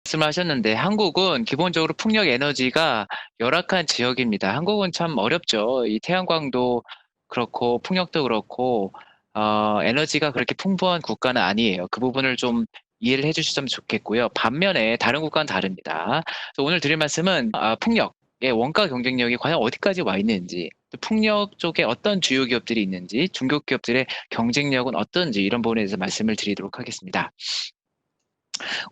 말씀하셨는데 한국은 기본적으로 풍력 에너지가 열악한 지역입니다. 한국은 참 어렵죠. 이 태양광도 그렇고 풍력도 그렇고 에너지가 그렇게 풍부한 국가는 아니에요. 그 부분을 좀 이해를 해주시면 좋겠고요. 반면에 다른 국가는 다릅니다. 그래서 오늘 드릴 말씀은 풍력의 원가 경쟁력이 과연 어디까지 와 있는지, 또 풍력 쪽에 어떤 주요 기업들이 있는지, 중국 기업들의 경쟁력은 어떤지 이런 부분에 대해서 말씀을 드리도록 하겠습니다.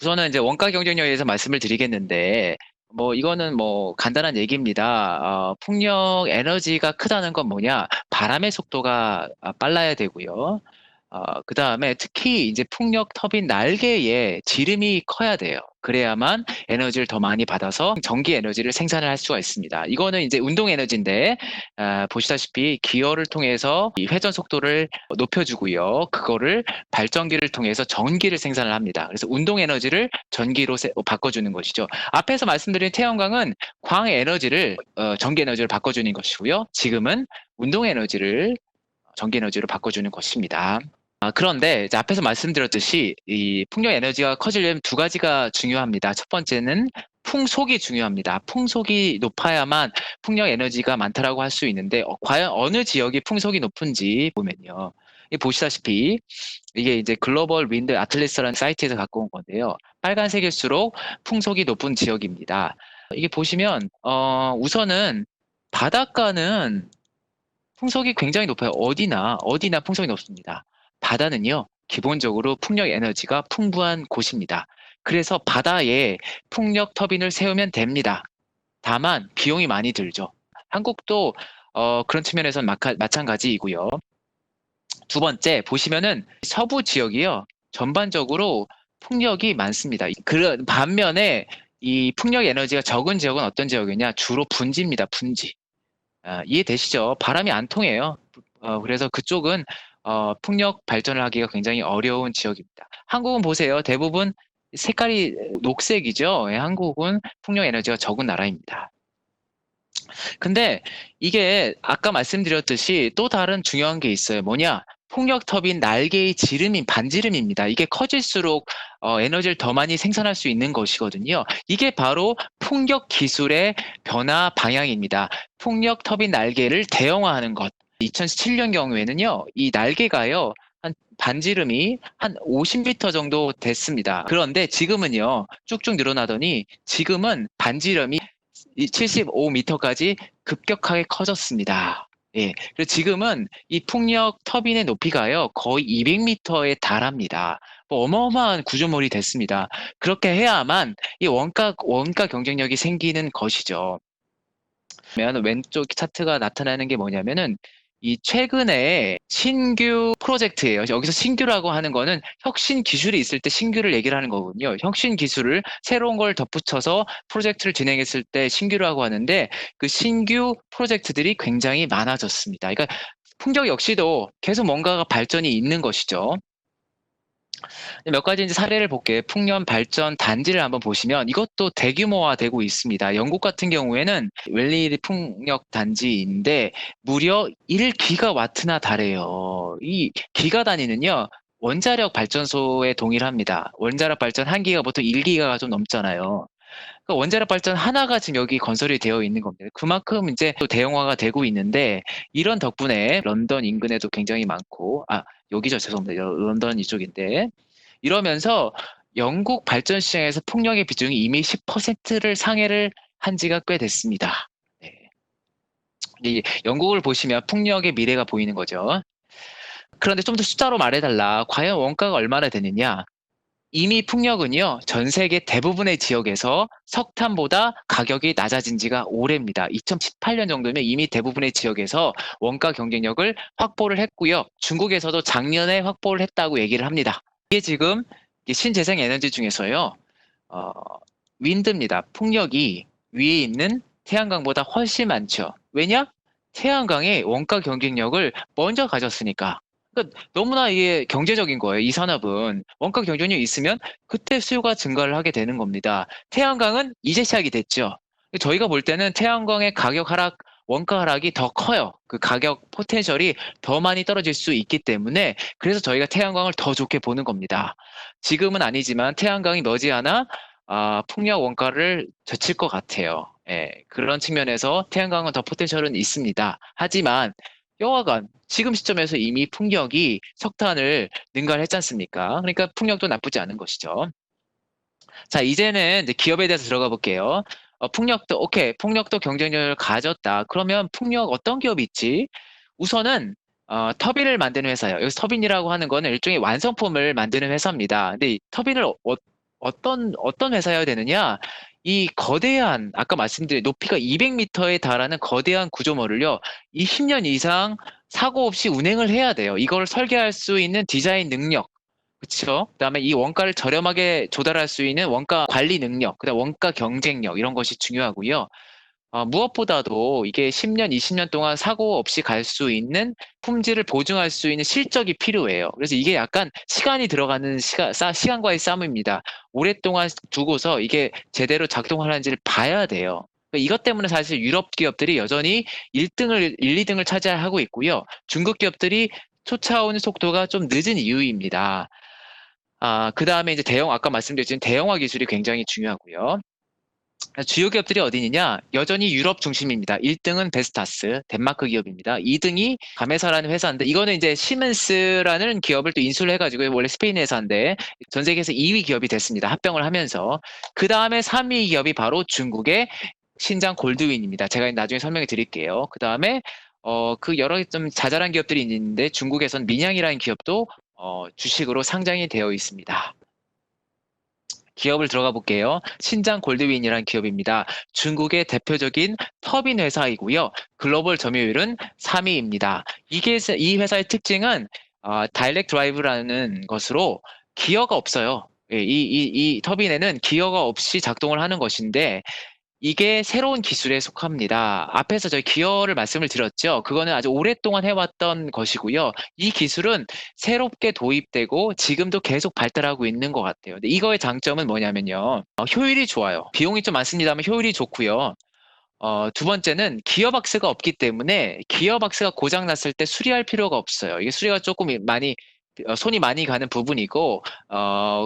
우선은 이제 원가 경쟁력에 대해서 말씀을 드리겠는데, 뭐 이거는 뭐 간단한 얘기입니다. 풍력 에너지가 크다는 건 뭐냐? 바람의 속도가 빨라야 되고요. 그 다음에 특히 이제 풍력 터빈 날개에 지름이 커야 돼요. 그래야만 에너지를 더 많이 받아서 전기 에너지를 생산을 할 수가 있습니다. 이거는 이제 운동 에너지인데, 보시다시피 기어를 통해서 이 회전 속도를 높여주고요. 그거를 발전기를 통해서 전기를 생산을 합니다. 그래서 운동 에너지를 전기로 바꿔주는 것이죠. 앞에서 말씀드린 태양광은 광 에너지를 전기 에너지로 바꿔주는 것이고요. 지금은 운동 에너지를 전기 에너지로 바꿔주는 것입니다. 그런데 이제 앞에서 말씀드렸듯이 이 풍력 에너지가 커지려면 두 가지가 중요합니다. 첫 번째는 풍속이 중요합니다. 풍속이 높아야만 풍력 에너지가 많다라고 할 수 있는데 과연 어느 지역이 풍속이 높은지 보면요. 보시다시피 이게 이제 글로벌 윈드 아틀리스라는 사이트에서 갖고 온 건데요. 빨간색일수록 풍속이 높은 지역입니다. 이게 보시면 우선은 바닷가는 풍속이 굉장히 높아요. 어디나 풍속이 높습니다. 바다는요, 기본적으로 풍력 에너지가 풍부한 곳입니다. 그래서 바다에 풍력 터빈을 세우면 됩니다. 다만 비용이 많이 들죠. 한국도 그런 측면에서는 마찬가지이고요. 두 번째 보시면은 서부 지역이요, 전반적으로 풍력이 많습니다. 그 반면에 이 풍력 에너지가 적은 지역은 어떤 지역이냐? 주로 분지입니다. 분지. 이해되시죠? 바람이 안 통해요. 그래서 그쪽은 풍력 발전을 하기가 굉장히 어려운 지역입니다. 한국은 보세요. 대부분 색깔이 녹색이죠. 예, 한국은 풍력 에너지가 적은 나라입니다. 근데 이게 아까 말씀드렸듯이 또 다른 중요한 게 있어요. 뭐냐? 풍력 터빈 날개의 지름인 반지름입니다. 이게 커질수록 에너지를 더 많이 생산할 수 있는 것이거든요. 이게 바로 풍력 기술의 변화 방향입니다. 풍력 터빈 날개를 대형화하는 것. 2017년 경우에는요, 이 날개가요, 한 반지름이 한 50m 정도 됐습니다. 그런데 지금은요, 쭉쭉 늘어나더니 지금은 반지름이 75m까지 급격하게 커졌습니다. 예. 그래서 지금은 이 풍력 터빈의 높이가요, 거의 200m에 달합니다. 뭐 어마어마한 구조물이 됐습니다. 그렇게 해야만 이 원가 경쟁력이 생기는 것이죠. 그러면 왼쪽 차트가 나타나는 게 뭐냐면은 이 최근에 신규 프로젝트예요. 여기서 신규라고 하는 거는 혁신 기술이 있을 때 신규를 얘기를 하는 거거든요. 혁신 기술을 새로운 걸 덧붙여서 프로젝트를 진행했을 때 신규라고 하는데, 그 신규 프로젝트들이 굉장히 많아졌습니다. 그러니까 풍력 역시도 계속 뭔가가 발전이 있는 것이죠. 몇 가지 이제 사례를 볼게요. 풍력 발전 단지를 한번 보시면 이것도 대규모화되고 있습니다. 영국 같은 경우에는 웰리 풍력 단지인데 무려 1기가와트나 달해요. 이 기가 단위는요, 원자력 발전소에 동일합니다. 원자력 발전 한 기가 보통 1기가가 좀 넘잖아요. 그러니까 원자력 발전 하나가 지금 여기 건설이 되어 있는 겁니다. 그만큼 이제 또 대형화가 되고 있는데, 이런 덕분에 런던 인근에도 굉장히 많고, 여기죠. 죄송합니다. 런던 이쪽인데, 이러면서 영국 발전 시장에서 풍력의 비중이 이미 10%를 상회를 한 지가 꽤 됐습니다. 네. 이 영국을 보시면 풍력의 미래가 보이는 거죠. 그런데 좀 더 숫자로 말해달라. 과연 원가가 얼마나 되느냐? 이미 풍력은요, 전 세계 대부분의 지역에서 석탄보다 가격이 낮아진 지가 오래입니다. 2018년 정도면 이미 대부분의 지역에서 원가 경쟁력을 확보를 했고요. 중국에서도 작년에 확보를 했다고 얘기를 합니다. 이게 지금 신재생 에너지 중에서요, 어, 윈드입니다. 풍력이 위에 있는 태양광보다 훨씬 많죠. 왜냐? 태양광의 원가 경쟁력을 먼저 가졌으니까. 그러니까 너무나 이게 경제적인 거예요. 이 산업은 원가 경쟁력이 있으면 그때 수요가 증가를 하게 되는 겁니다. 태양광은 이제 시작이 됐죠. 저희가 볼 때는 태양광의 가격 하락, 원가 하락이 더 커요. 그 가격 포텐셜이 더 많이 떨어질 수 있기 때문에, 그래서 저희가 태양광을 더 좋게 보는 겁니다. 지금은 아니지만 태양광이 머지않아 풍력 원가를 젖힐 것 같아요. 예, 그런 측면에서 태양광은 더 포텐셜은 있습니다. 하지만 여하간 지금 시점에서 이미 풍력이 석탄을 능가했지 않습니까? 그러니까 풍력도 나쁘지 않은 것이죠. 자, 이제는 이제 기업에 대해서 들어가 볼게요. 풍력도, 오케이. 풍력도 경쟁력을 가졌다. 그러면 풍력 어떤 기업이 있지? 우선은, 터빈을 만드는 회사예요. 여기서 터빈이라고 하는 거는 일종의 완성품을 만드는 회사입니다. 근데 이 터빈을 어떤 회사여야 되느냐? 이 거대한, 아까 말씀드린 높이가 200m에 달하는 거대한 구조물을요, 20년 이상 사고 없이 운행을 해야 돼요. 이걸 설계할 수 있는 디자인 능력, 그렇죠. 그다음에 이 원가를 저렴하게 조달할 수 있는 원가 관리 능력, 그다음 원가 경쟁력 이런 것이 중요하고요. 무엇보다도 이게 10년, 20년 동안 사고 없이 갈 수 있는 품질을 보증할 수 있는 실적이 필요해요. 그래서 이게 약간 시간이 들어가는 시간과의 싸움입니다. 오랫동안 두고서 이게 제대로 작동하는지를 봐야 돼요. 그러니까 이것 때문에 사실 유럽 기업들이 여전히 1등을, 1, 2등을 차지하고 있고요. 중국 기업들이 쫓아오는 속도가 좀 늦은 이유입니다. 그 다음에 이제 아까 말씀드렸지만 대형화 기술이 굉장히 중요하고요. 주요 기업들이 어디냐? 여전히 유럽 중심입니다. 1등은 베스타스, 덴마크 기업입니다. 2등이 가메사라는 회사인데, 이거는 이제 시멘스라는 기업을 또 인수를 해가지고, 원래 스페인 회사인데, 전 세계에서 2위 기업이 됐습니다. 합병을 하면서. 그 다음에 3위 기업이 바로 중국의 신장 골드윈입니다. 제가 나중에 설명해 드릴게요. 그 다음에, 그 여러 좀 자잘한 기업들이 있는데, 중국에선 민양이라는 기업도 주식으로 상장이 되어 있습니다. 기업을 들어가 볼게요. 신장 골드윈이라는 기업입니다. 중국의 대표적인 터빈 회사이고요. 글로벌 점유율은 3위입니다. 이 회사의 특징은 다이렉트 드라이브라는 것으로 기어가 없어요. 예, 이 터빈에는 기어가 없이 작동을 하는 것인데 이게 새로운 기술에 속합니다. 앞에서 저희 기어를 말씀을 드렸죠. 그거는 아주 오랫동안 해왔던 것이고요. 이 기술은 새롭게 도입되고 지금도 계속 발달하고 있는 것 같아요. 근데 이거의 장점은 뭐냐면요. 효율이 좋아요. 비용이 좀 많습니다만 효율이 좋고요. 두 번째는 기어박스가 없기 때문에 기어박스가 고장 났을 때 수리할 필요가 없어요. 이게 수리가 조금 많이 손이 많이 가는 부분이고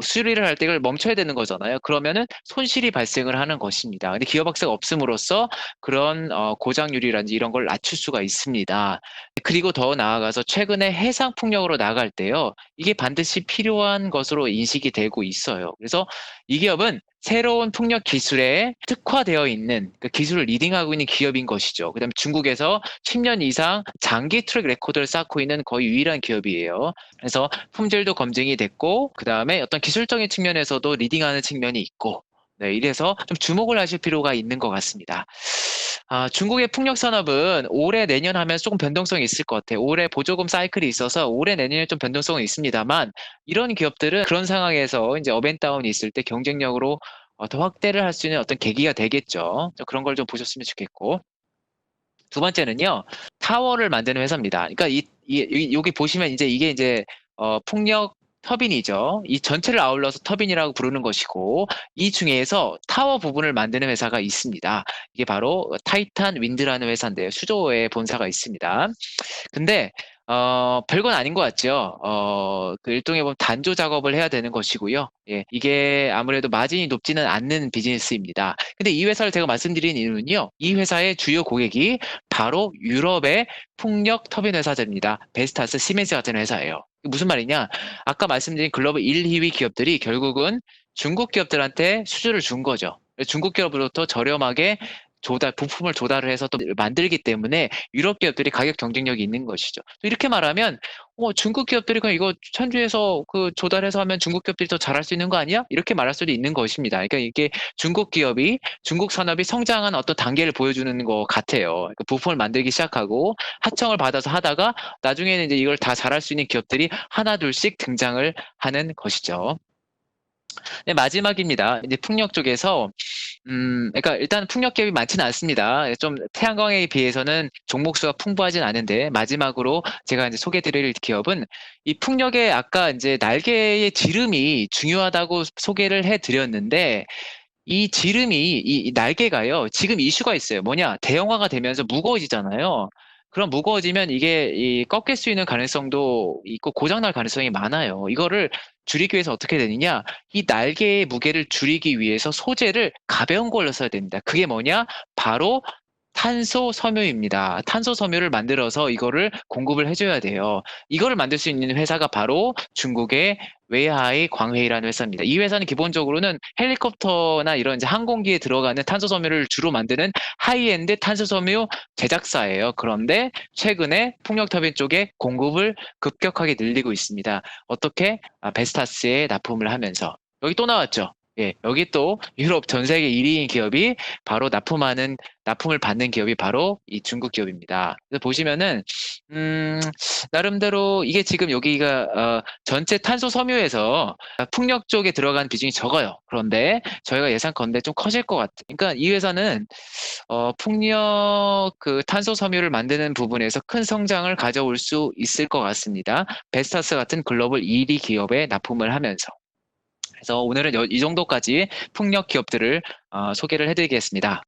수리를 할 때 이걸 멈춰야 되는 거잖아요. 그러면은 손실이 발생을 하는 것입니다. 근데 기어박스가 없음으로써 그런 고장률이라든지 이런 걸 낮출 수가 있습니다. 그리고 더 나아가서 최근에 해상 풍력으로 나갈 때요. 이게 반드시 필요한 것으로 인식이 되고 있어요. 그래서 이 기업은 새로운 풍력 기술에 특화되어 있는 그 기술을 리딩하고 있는 기업인 것이죠. 그다음에 중국에서 10년 이상 장기 트랙 레코드를 쌓고 있는 거의 유일한 기업이에요. 그래서 품질도 검증이 됐고 그다음에 어떤 기술적인 측면에서도 리딩하는 측면이 있고 네, 이래서 좀 주목을 하실 필요가 있는 것 같습니다. 중국의 풍력 산업은 올해 내년 하면 조금 변동성이 있을 것 같아요. 올해 보조금 사이클이 있어서 올해 내년에 좀 변동성은 있습니다만 이런 기업들은 그런 상황에서 이제 업앤다운이 있을 때 경쟁력으로 더 확대를 할 수 있는 어떤 계기가 되겠죠. 그런 걸 좀 보셨으면 좋겠고. 두 번째는요, 타워를 만드는 회사입니다. 그러니까 여기 보시면 이게 이제 풍력 터빈이죠. 이 전체를 아울러서 터빈이라고 부르는 것이고, 이 중에서 타워 부분을 만드는 회사가 있습니다. 이게 바로 타이탄 윈드라는 회사인데요. 수조에 본사가 있습니다. 근데 별건 아닌 것 같죠. 그 일종의 보면 단조 작업을 해야 되는 것이고요. 예, 이게 아무래도 마진이 높지는 않는 비즈니스입니다. 근데 이 회사를 제가 말씀드린 이유는요. 이 회사의 주요 고객이 바로 유럽의 풍력 터빈 회사들입니다. 베스타스, 시멘스 같은 회사예요. 무슨 말이냐? 아까 말씀드린 글로벌 1, 2위 기업들이 결국은 중국 기업들한테 수주를 준 거죠. 중국 기업으로부터 저렴하게 부품을 조달을 해서 또 만들기 때문에 유럽 기업들이 가격 경쟁력이 있는 것이죠. 이렇게 말하면, 중국 기업들이 그냥 이거 천주에서 그 조달해서 하면 중국 기업들이 더 잘할 수 있는 거 아니야? 이렇게 말할 수도 있는 것입니다. 그러니까 이게 중국 산업이 성장한 어떤 단계를 보여주는 것 같아요. 그러니까 부품을 만들기 시작하고 하청을 받아서 하다가 나중에는 이제 이걸 다 잘할 수 있는 기업들이 하나 둘씩 등장을 하는 것이죠. 네, 마지막입니다. 이제 풍력 쪽에서 그러니까 일단 풍력 기업이 많지는 않습니다. 좀 태양광에 비해서는 종목 수가 풍부하진 않은데 마지막으로 제가 이제 소개드릴 기업은 이 풍력의 아까 이제 날개의 지름이 중요하다고 소개를 해드렸는데 이 지름이 이 날개가요. 지금 이슈가 있어요. 뭐냐? 대형화가 되면서 무거워지잖아요. 그럼 무거워지면 이게 꺾일 수 있는 가능성도 있고 고장날 가능성이 많아요. 이거를 줄이기 위해서 어떻게 되느냐? 이 날개의 무게를 줄이기 위해서 소재를 가벼운 걸로 써야 됩니다. 그게 뭐냐? 바로 탄소 섬유입니다. 탄소 섬유를 만들어서 이거를 공급을 해줘야 돼요. 이거를 만들 수 있는 회사가 바로 중국의 웨이하이 광회이라는 회사입니다. 이 회사는 기본적으로는 헬리콥터나 이런 이제 항공기에 들어가는 탄소 섬유를 주로 만드는 하이엔드 탄소 섬유 제작사예요. 그런데 최근에 풍력 터빈 쪽에 공급을 급격하게 늘리고 있습니다. 어떻게? 베스타스에 납품을 하면서. 여기 또 나왔죠. 예, 여기 또 유럽 전 세계 1위인 기업이 바로 납품을 받는 기업이 바로 이 중국 기업입니다. 그래서 보시면은 나름대로 이게 지금 여기가 전체 탄소 섬유에서 풍력 쪽에 들어간 비중이 적어요. 그런데 저희가 예상컨대 좀 커질 것 같아요. 그러니까 이 회사는 풍력 그 탄소 섬유를 만드는 부분에서 큰 성장을 가져올 수 있을 것 같습니다. 베스타스 같은 글로벌 1위 기업에 납품을 하면서. 그래서 오늘은 이 정도까지 풍력 기업들을 소개를 해드리겠습니다.